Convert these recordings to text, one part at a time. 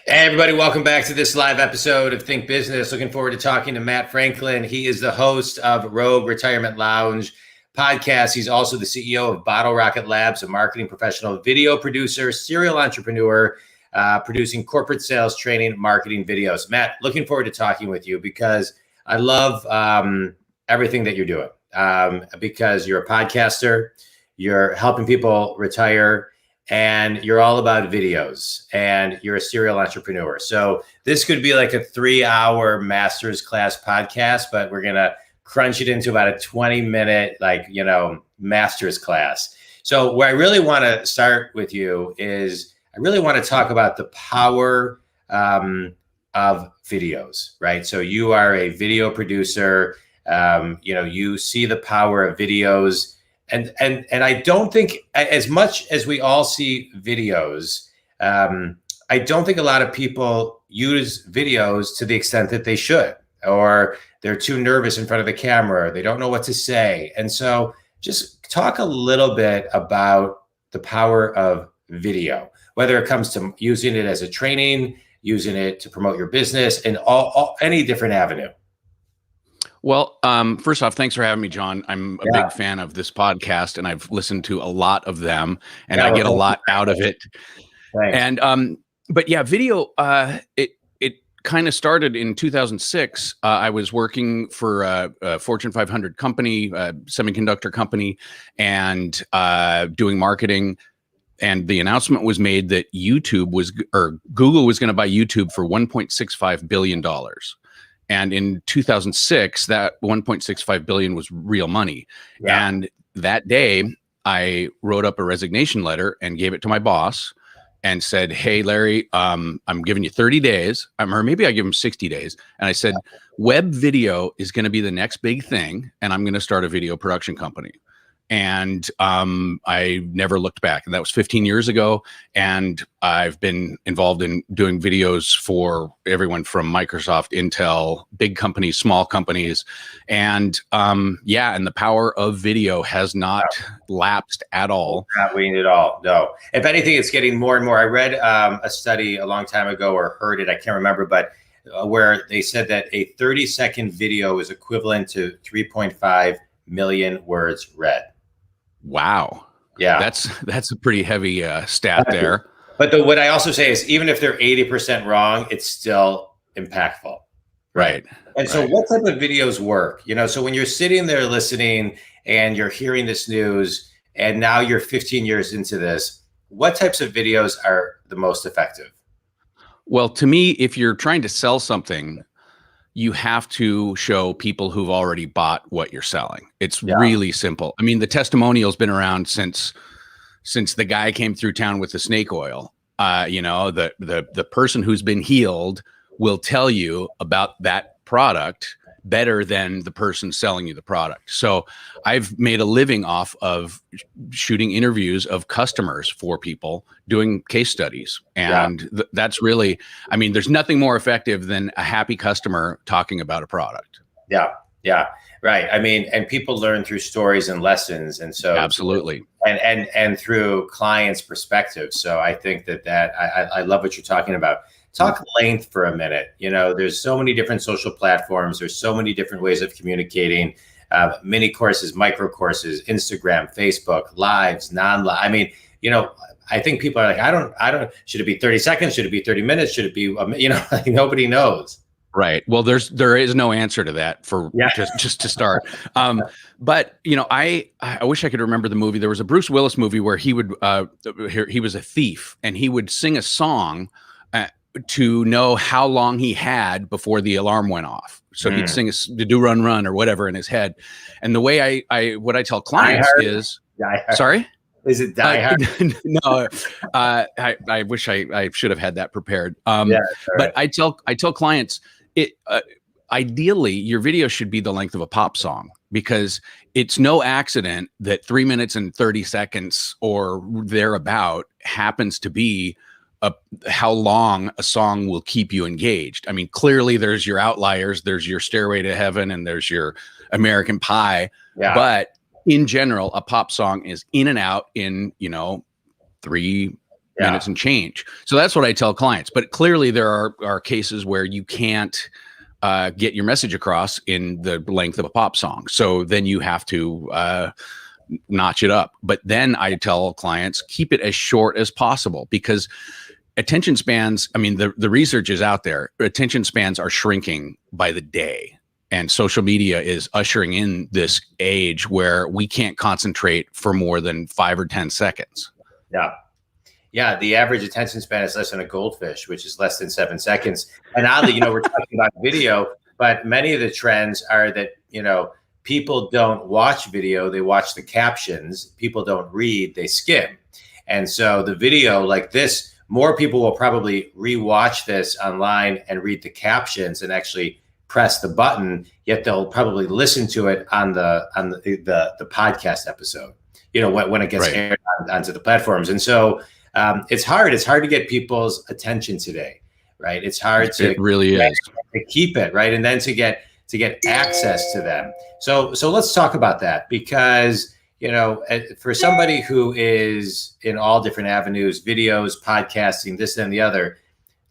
Hey everybody, welcome back to this live episode of Think Business. Looking forward to talking to Matt Franklin. He is the host of Rogue Retirement Lounge podcast. He's also the CEO of Bottle Rocket Labs, a marketing professional, video producer, serial entrepreneur, producing corporate sales, training, marketing videos. Matt, looking forward to talking with you because I love everything that you're doing because you're a podcaster, you're helping people retire, and you're all about videos, and you're a serial entrepreneur. So this could be like a 3-hour master's class podcast, but we're going to crunch it into about a 20-minute, master's class. So where I really want to start with you is I really want to talk about the power of videos, right? So you are a video producer. You see the power of videos. And I don't think, as much as we all see videos, I don't think a lot of people use videos to the extent that they should, or they're too nervous in front of the camera, or they don't know what to say. And so just talk a little bit about the power of video, whether it comes to using it as a training, using it to promote your business, and any different avenue. Well, first off, thanks for having me, John. I'm a big fan of this podcast, and I've listened to a lot of them, and I get a lot out of it. Thanks. And but yeah, video. It kind of started in 2006. I was working for a Fortune 500 company, semiconductor company, and doing marketing. And the announcement was made that Google was going to buy YouTube for $1.65 billion. And in 2006, that 1.65 billion was real money. Yeah. And that day, I wrote up a resignation letter and gave it to my boss and said, "Hey, Larry, I'm giving you 30 days, or maybe I give him 60 days." And I said, web video is going to be the next big thing, and I'm going to start a video production company. And I never looked back. And that was 15 years ago. And I've been involved in doing videos for everyone from Microsoft, Intel, big companies, small companies. And and the power of video has not lapsed at all. Not weaned at all, no. If anything, it's getting more and more. I read a study a long time ago, or heard it, I can't remember, but where they said that a 30-second video is equivalent to 3.5 million words read. Wow. Yeah. That's a pretty heavy stat there. But what I also say is, even if they're 80% wrong, it's still impactful. Right. And so what type of videos work? So when you're sitting there listening and you're hearing this news, and now you're 15 years into this, what types of videos are the most effective? Well, to me, if you're trying to sell something, you have to show people who've already bought what you're selling. It's really simple. I mean, the testimonial's been around since the guy came through town with the snake oil. The person who's been healed will tell you about that product better than the person selling you the product. So I've made a living off of shooting interviews of customers for people, doing case studies. And that's really, I mean, there's nothing more effective than a happy customer talking about a product. Yeah. Right. I mean, and people learn through stories and lessons. And so absolutely. And through clients' perspective. So I think that I love what you're talking about. Talk length for a minute. There's so many different social platforms. There's so many different ways of communicating, mini courses, micro courses, Instagram, Facebook, lives, non-live. I mean, I think people are like, I don't, should it be 30 seconds? Should it be 30 minutes? Should it be, like nobody knows. Right. Well, there is no answer to that for just to start. But I wish I could remember the movie. There was a Bruce Willis movie where he was a thief, and he would sing a song to know how long he had before the alarm went off. So he'd sing the Do Run Run or whatever in his head. And the way what I tell clients is, sorry? Is it Die Hard? No, I wish I should have had that prepared. But I tell clients, ideally your video should be the length of a pop song, because it's no accident that 3 minutes and 30 seconds or thereabout happens to be how long a song will keep you engaged. I mean, clearly there's your outliers, there's your Stairway to Heaven, and there's your American Pie. Yeah. But in general, a pop song is in and out in, 3 minutes and change. So that's what I tell clients. But clearly there are cases where you can't get your message across in the length of a pop song. So then you have to notch it up. But then I tell clients, keep it as short as possible, because attention spans, I mean, the research is out there. Attention spans are shrinking by the day. And social media is ushering in this age where we can't concentrate for more than 5 or 10 seconds. Yeah. Yeah. The average attention span is less than a goldfish, which is less than 7 seconds. And oddly, we're talking about video, but many of the trends are that, people don't watch video, they watch the captions. People don't read, they skim. And so the video like this, more people will probably rewatch this online and read the captions and actually press the button, yet they'll probably listen to it on the podcast episode, when it gets aired onto the platforms. And so it's hard to get people's attention today, right? It's hard to keep it, right? And then to get access to them. So let's talk about that, because for somebody who is in all different avenues, videos, podcasting, this and the other,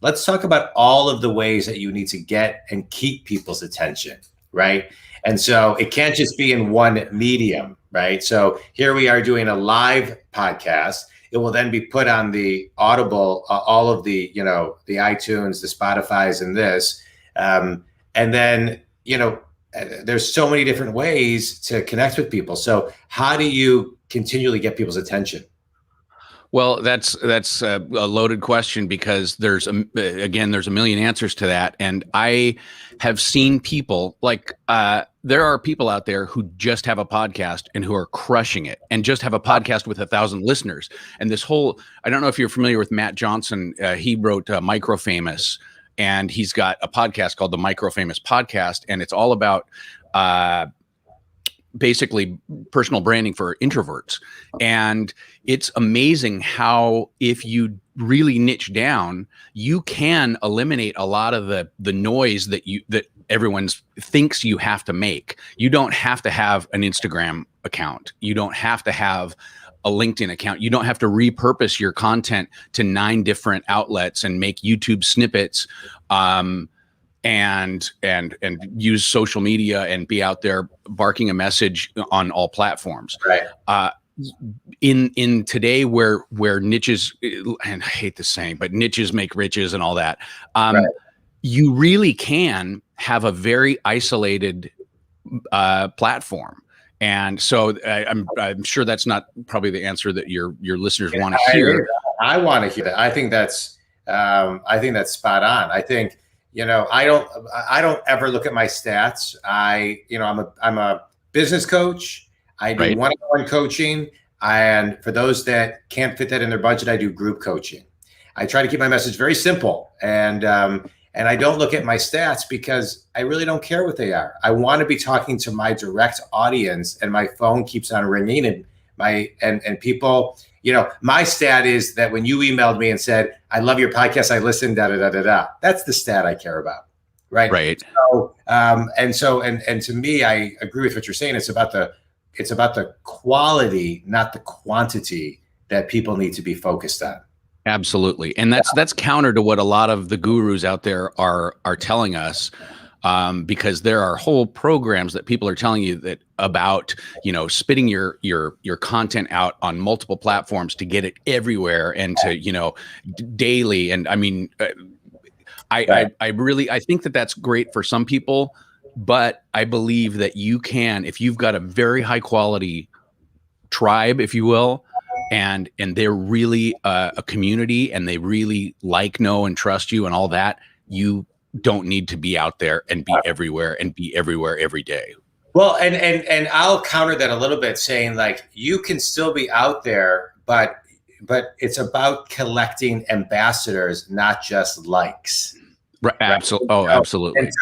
let's talk about all of the ways that you need to get and keep people's attention, right? And so it can't just be in one medium, right? So here we are doing a live podcast. It will then be put on the Audible, all of the, the iTunes, the Spotifys, and this. And then, there's so many different ways to connect with people. So how do you continually get people's attention? Well, that's a loaded question, because there's a million answers to that. And I have seen people there are people out there who just have a podcast and who are crushing it, and just have a podcast with 1,000 listeners. And this whole, I don't know if you're familiar with Matt Johnson. He wrote Micro Famous, and he's got a podcast called the Micro Famous Podcast. And it's all about, basically personal branding for introverts. And it's amazing how, if you really niche down, you can eliminate a lot of the noise that everyone thinks you have to make. You don't have to have an Instagram account. You don't have to have a LinkedIn account. You don't have to repurpose your content to 9 different outlets and make YouTube snippets. And use social media and be out there barking a message on all platforms. Right. In today where niches, and I hate this saying, but niches make riches and all that. You really can have a very isolated platform. And so I'm sure that's not probably the answer that your listeners want to hear. I want to hear that. I think that's spot on. I think, I don't ever look at my stats. I'm a business coach. I do one-on-one coaching. And for those that can't fit that in their budget, I do group coaching. I try to keep my message very simple. And I don't look at my stats, because I really don't care what they are. I want to be talking to my direct audience, and my phone keeps on ringing, and people, my stat is that when you emailed me and said, I love your podcast, I listened, that's the stat I care about. Right. So, and to me, I agree with what you're saying. It's about the quality, not the quantity, that people need to be focused on. Absolutely. And that's counter to what a lot of the gurus out there are telling us. Because there are whole programs that people are telling you that about, spitting your content out on multiple platforms to get it everywhere, and to, daily. And I mean, I think that's great for some people, but I believe that you can, if you've got a very high quality tribe, if you will, and they're really a community, and they really know and trust you and all that, you don't need to be out there and be everywhere every day. Well, and I'll counter that a little bit, saying you can still be out there, but it's about collecting ambassadors, not just likes. Right. Absolutely. Oh, absolutely. And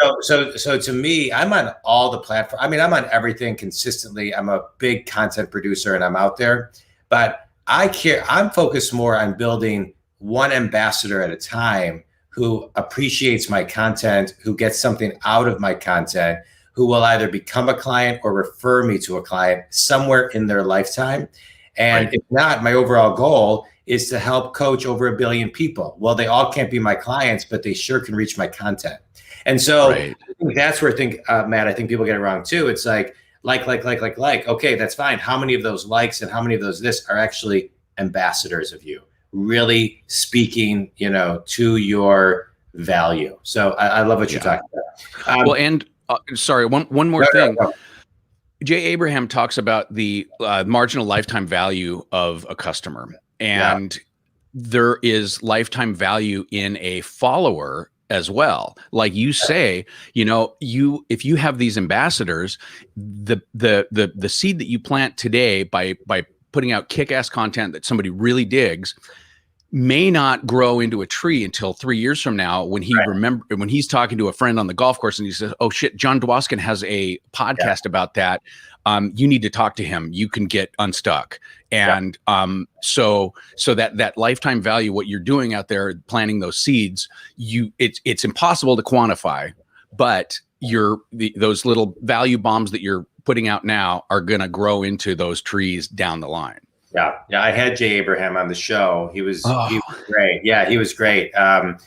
so to me, I'm on all the platforms. I mean, I'm on everything consistently. I'm a big content producer, and I'm out there, but I'm focused more on building one ambassador at a time, who appreciates my content, who gets something out of my content, who will either become a client or refer me to a client somewhere in their lifetime. And if not, my overall goal is to help coach over 1 billion people. Well, they all can't be my clients, but they sure can reach my content. And so Right. I think that's where Matt, I think people get it wrong too. It's like. Okay, that's fine. How many of those likes and how many of those this are actually ambassadors of you, really speaking, to your value? So I love what you're talking about. Well, and sorry, one more thing. No. Jay Abraham talks about the marginal lifetime value of a customer, and there is lifetime value in a follower as well. Like you say, if you have these ambassadors, the seed that you plant today by putting out kick-ass content that somebody really digs may not grow into a tree until 3 years from now when when he's talking to a friend on the golf course and he says, "Oh shit, John Dwoskin has a podcast about that. You need to talk to him. You can get unstuck." And so that lifetime value, what you're doing out there, planting those seeds, it's impossible to quantify, but those little value bombs that you're putting out now are going to grow into those trees down the line. Yeah. I had Jay Abraham on the show. He was great. Yeah, he was great. And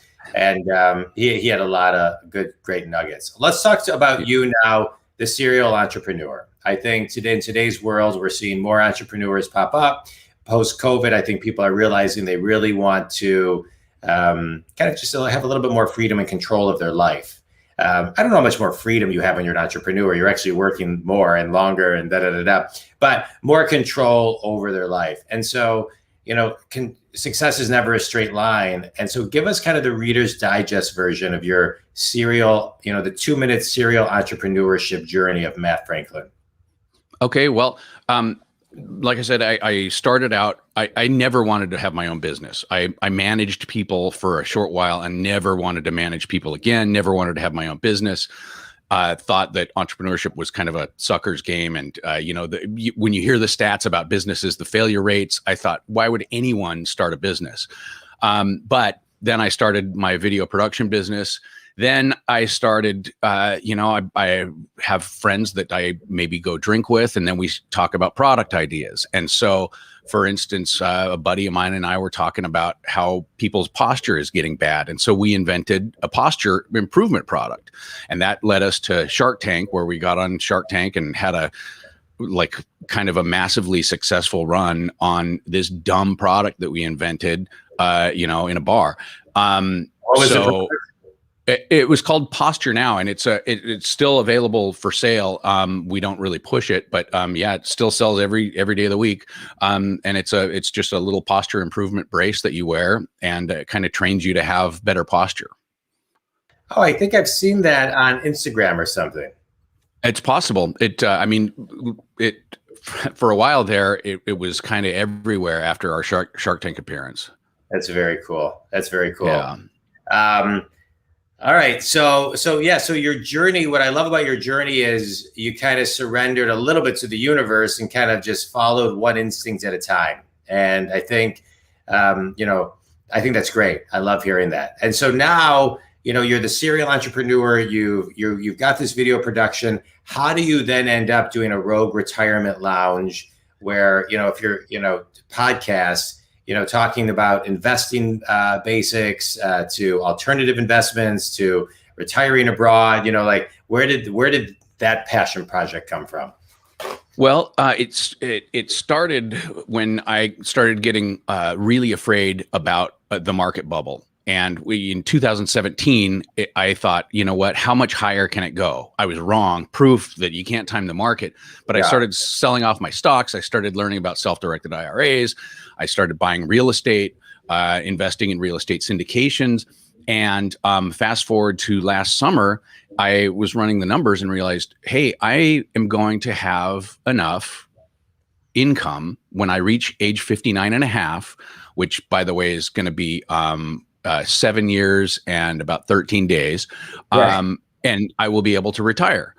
he had a lot of great nuggets. Let's talk about you now, the serial entrepreneur. I think in today's world, we're seeing more entrepreneurs pop up. Post-COVID, I think people are realizing they really want to kind of just have a little bit more freedom and control of their life. I don't know how much more freedom you have when you're an entrepreneur. You're actually working more and longer and but more control over their life. And so, success is never a straight line. And so give us kind of the Reader's Digest version of your serial, the 2-minute serial entrepreneurship journey of Matt Franklin. Okay. Well, like I said, I started out, I never wanted to have my own business. I managed people for a short while and never wanted to manage people again, never wanted to have my own business. Thought that entrepreneurship was kind of a sucker's game. And, when you hear the stats about businesses, the failure rates, I thought, why would anyone start a business? But then I started my video production business. Then I started, I have friends that I maybe go drink with, and then we talk about product ideas. And so, for instance, a buddy of mine and I were talking about how people's posture is getting bad. And so we invented a posture improvement product. And that led us to Shark Tank, where we got on Shark Tank and had kind of a massively successful run on this dumb product that we invented, in a bar. It was called PostureNOW, and it's still available for sale. We don't really push it, but it still sells every day of the week. And it's just a little posture improvement brace that you wear, and it kind of trains you to have better posture. Oh, I think I've seen that on Instagram or something. It's possible. For a while there, it was kind of everywhere after our Shark Tank appearance. That's very cool. Yeah. All right. So your journey, what I love about your journey is you kind of surrendered a little bit to the universe and kind of just followed one instinct at a time. And I think, I think that's great. I love hearing that. And so now, you're the serial entrepreneur, you've got this video production. How do you then end up doing a Rogue Retirement Lounge where, if you're, podcast, talking about investing basics to alternative investments to retiring abroad, where did that passion project come from? Well, it started when I started getting really afraid about the market bubble. And in 2017, I thought, how much higher can it go? I was wrong, proof that you can't time the market. But I started selling off my stocks. I started learning about self-directed IRAs. I started buying real estate, investing in real estate syndications. And fast forward to last summer, I was running the numbers and realized, hey, I am going to have enough income when I reach age 59 and a half, which, by the way, is going to be 7 years and about 13 days. And I will be able to retire.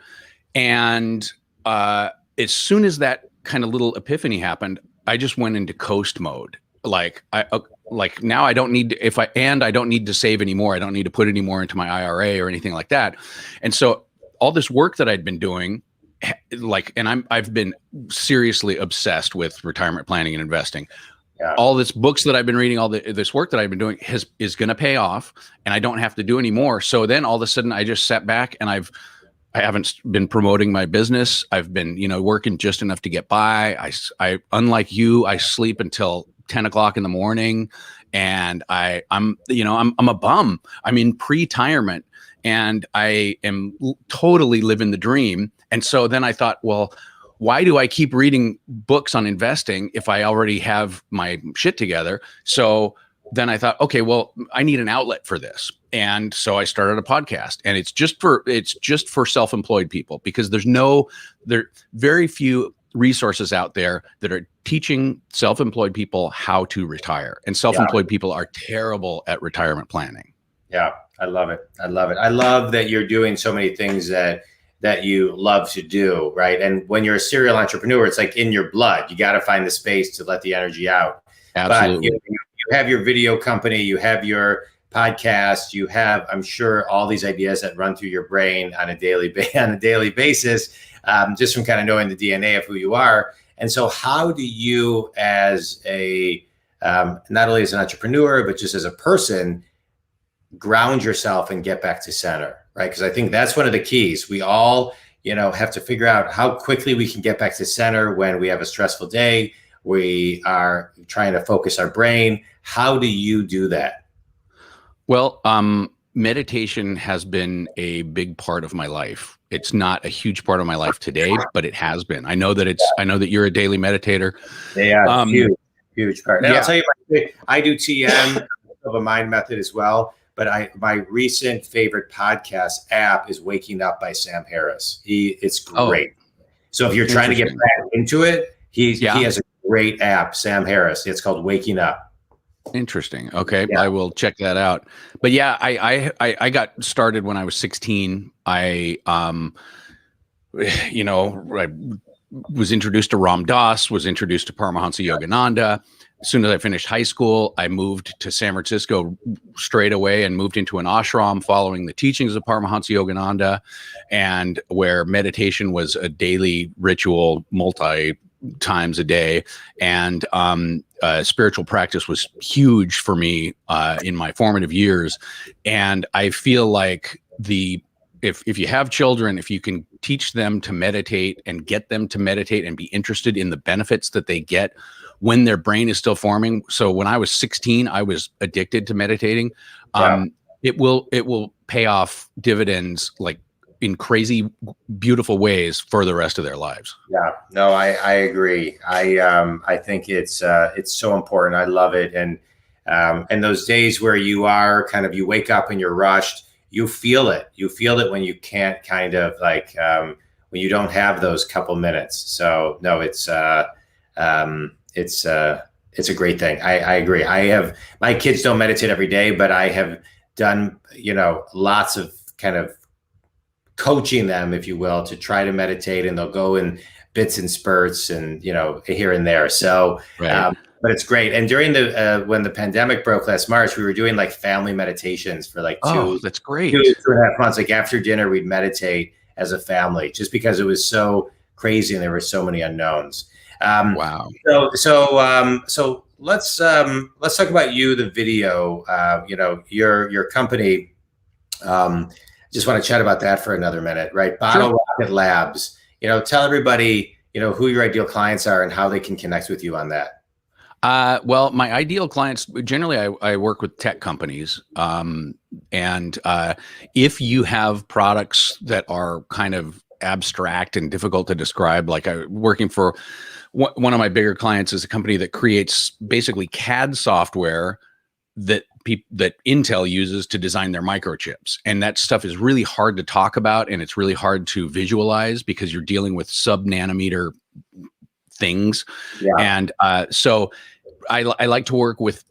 And as soon as that kind of little epiphany happened, I just went into coast mode. Now I don't need to, I don't need to save anymore. I don't need to put any more into my IRA or anything like that. And so all this work that I'd been doing, I've been seriously obsessed with retirement planning and investing. all this books that I've been reading, all this work that I've been doing is going to pay off, and I don't have to do any more. So then all of a sudden I just sat back and I haven't been promoting my business. I've been, working just enough to get by. I unlike you, I sleep until 10 o'clock in the morning, and I'm a bum. I'm in pre-retirement, and I am totally living the dream. And so then I thought, well, why do I keep reading books on investing if I already have my shit together? So then I thought, okay, well, I need an outlet for this. And so I started a podcast, and it's just for self-employed people, because there are very few resources out there that are teaching self-employed people how to retire. And self-employed people are terrible at retirement planning. Yeah, I love it. I love that you're doing so many things that you love to do, right? And when you're a serial entrepreneur, it's like in your blood. You got to find the space to let the energy out. Absolutely. But you have your video company, you have your podcast, you have, I'm sure, all these ideas that run through your brain on a daily basis, just from kind of knowing the DNA of who you are. And so how do you, as a, not only as an entrepreneur, but just as a person, ground yourself and get back to center? Right. Because I think that's one of the keys. We all, have to figure out how quickly we can get back to center when we have a stressful day. We are trying to focus our brain. How do you do that? Well, meditation has been a big part of my life. It's not a huge part of my life today, but it has been. I know that you're a daily meditator. Yeah, huge part. And I'll tell you, I do TM of a mind method as well. But my recent favorite podcast app is Waking Up by Sam Harris. It's great. So if you're trying to get back into it, he has a great app, Sam Harris. It's called Waking Up. Interesting. Okay. Yeah. I will check that out. But yeah, I got started when I was 16. I was introduced to Ram Dass, was introduced to Paramahansa Yogananda. As soon as I finished high school, I moved to San Francisco straight away and moved into an ashram following the teachings of Paramahansa Yogananda, and where meditation was a daily ritual, multi times a day. And spiritual practice was huge for me in my formative years. And I feel like if you have children, if you can teach them to meditate and get them to meditate and be interested in the benefits that they get when their brain is still forming. So when I was 16, I was addicted to meditating. It will pay off dividends like in crazy, beautiful ways for the rest of their lives. Yeah, no, I agree. I think it's so important. I love it. And those days where you wake up and you're rushed, you feel it. You feel it when you can't when you don't have those couple minutes. So no, it's a great thing. I agree. My kids don't meditate every day, but I have done, lots of kind of coaching them, if you will, to try to meditate, and they'll go in bits and spurts and, here and there. So, right. But it's great. And during when the pandemic broke last March, we were doing like family meditations for that's great. 2.5 months. Like after dinner, we'd meditate as a family, just because it was so crazy and there were so many unknowns. Wow. So let's talk about you, the video, your company. Just want to chat about that for another minute, right? Bottle Rocket Labs, tell everybody, who your ideal clients are and how they can connect with you on that. Well, my ideal clients, generally I work with tech companies. And if you have products that are kind of abstract and difficult to describe, like working for one of my bigger clients is a company that creates basically CAD software that Intel uses to design their microchips. And that stuff is really hard to talk about, and it's really hard to visualize because you're dealing with sub-nanometer things. Yeah. And so I like to work with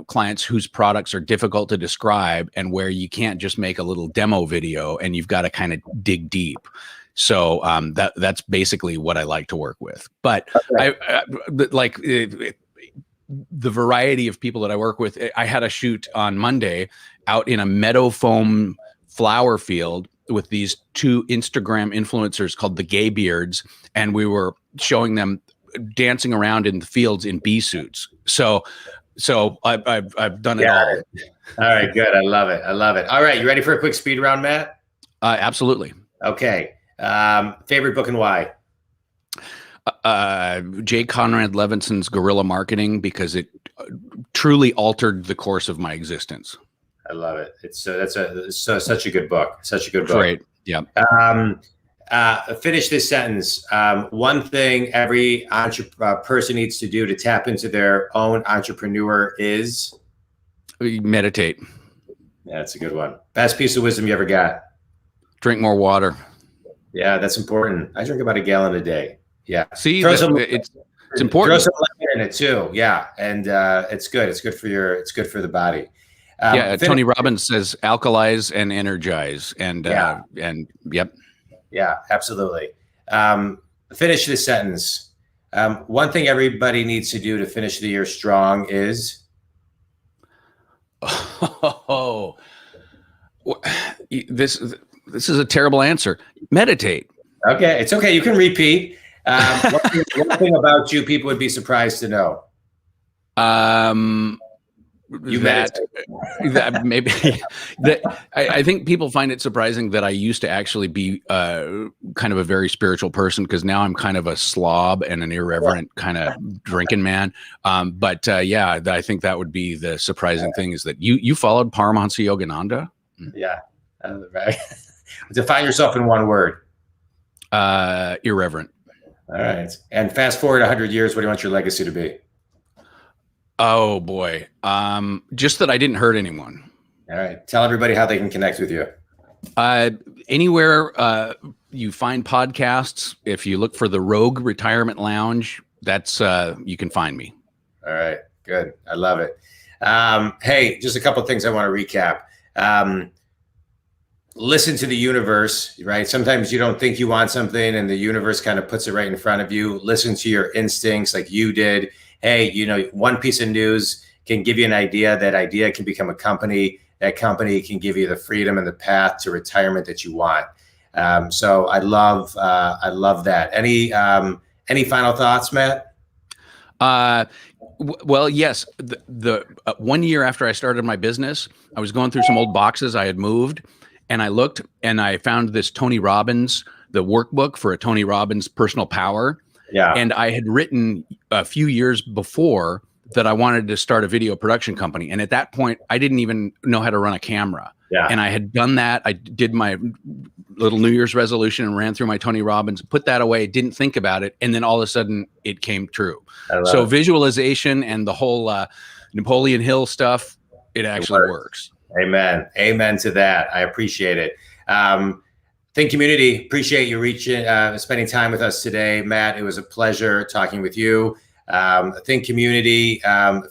clients whose products are difficult to describe and where you can't just make a little demo video and you've got to kind of dig deep. So that's basically what I like to work with. But okay. The variety of people that I work with, I had a shoot on Monday out in a meadow foam flower field with these two Instagram influencers called the Gay Beards. And we were showing them dancing around in the fields in bee suits. So I've done it all. All right, good. I love it. All right, you ready for a quick speed round, Matt? Absolutely. Okay. Favorite book and why? J. Conrad Levinson's Guerrilla Marketing, because it truly altered the course of my existence. I love it. It's such a good book. Such a good book. Great. Yeah. Finish this sentence. One thing every person needs to do to tap into their own entrepreneur is meditate. Yeah, that's a good one. Best piece of wisdom you ever got? Drink more water. Yeah, that's important. I drink about a gallon a day. Yeah. See, it's important. Throw some lemon in it too. Yeah, and it's good. It's good for the body. Tony Robbins says alkalize and energize, and yep. Yeah, absolutely. Finish this sentence. One thing everybody needs to do to finish the year strong is. Oh, this is a terrible answer. Meditate. Okay, it's okay. You can repeat. One thing about you people would be surprised to know. I think people find it surprising that I used to actually be kind of a very spiritual person, because now I'm kind of a slob and an irreverent kind of drinking man. I think that would be the surprising thing, is that you followed Paramahansa Yogananda. Yeah, right. Define yourself in one word. Irreverent. All right. And fast forward 100 years, what do you want your legacy to be? Oh boy. Just that I didn't hurt anyone. All right. Tell everybody how they can connect with you. Anywhere you find podcasts, if you look for the Rogue Retirement Lounge, that's you can find me. All right. Good. I love it. Hey, just a couple of things I want to recap. Listen to the universe, right? Sometimes you don't think you want something and the universe kind of puts it right in front of you. Listen to your instincts like you did. Hey, one piece of news can give you an idea. That idea can become a company. That company can give you the freedom and the path to retirement that you want. So I love that. Any final thoughts, Matt? Well, yes. The 1 year after I started my business, I was going through some old boxes I had moved, and I looked and I found this Tony Robbins, the workbook for a Tony Robbins personal power. Yeah. And I had written a few years before that I wanted to start a video production company. And at that point, I didn't even know how to run a camera. Yeah. And I had done that. I did my little New Year's resolution and ran through my Tony Robbins, put that away, didn't think about it. And then all of a sudden it came true. So visualization and the whole Napoleon Hill stuff, it actually works. Amen. Amen to that. I appreciate it. Think community, appreciate you spending time with us today. Matt, it was a pleasure talking with you. Think community,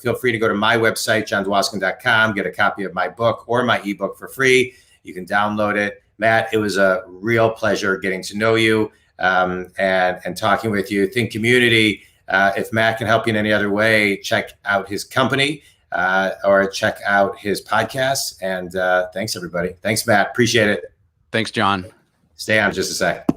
feel free to go to my website, johndwoskin.com, get a copy of my book or my ebook for free. You can download it. Matt, it was a real pleasure getting to know you and talking with you. Think community, if Matt can help you in any other way, check out his company or check out his podcast. And thanks, everybody. Thanks, Matt. Appreciate it. Thanks, John. Stay on just a sec.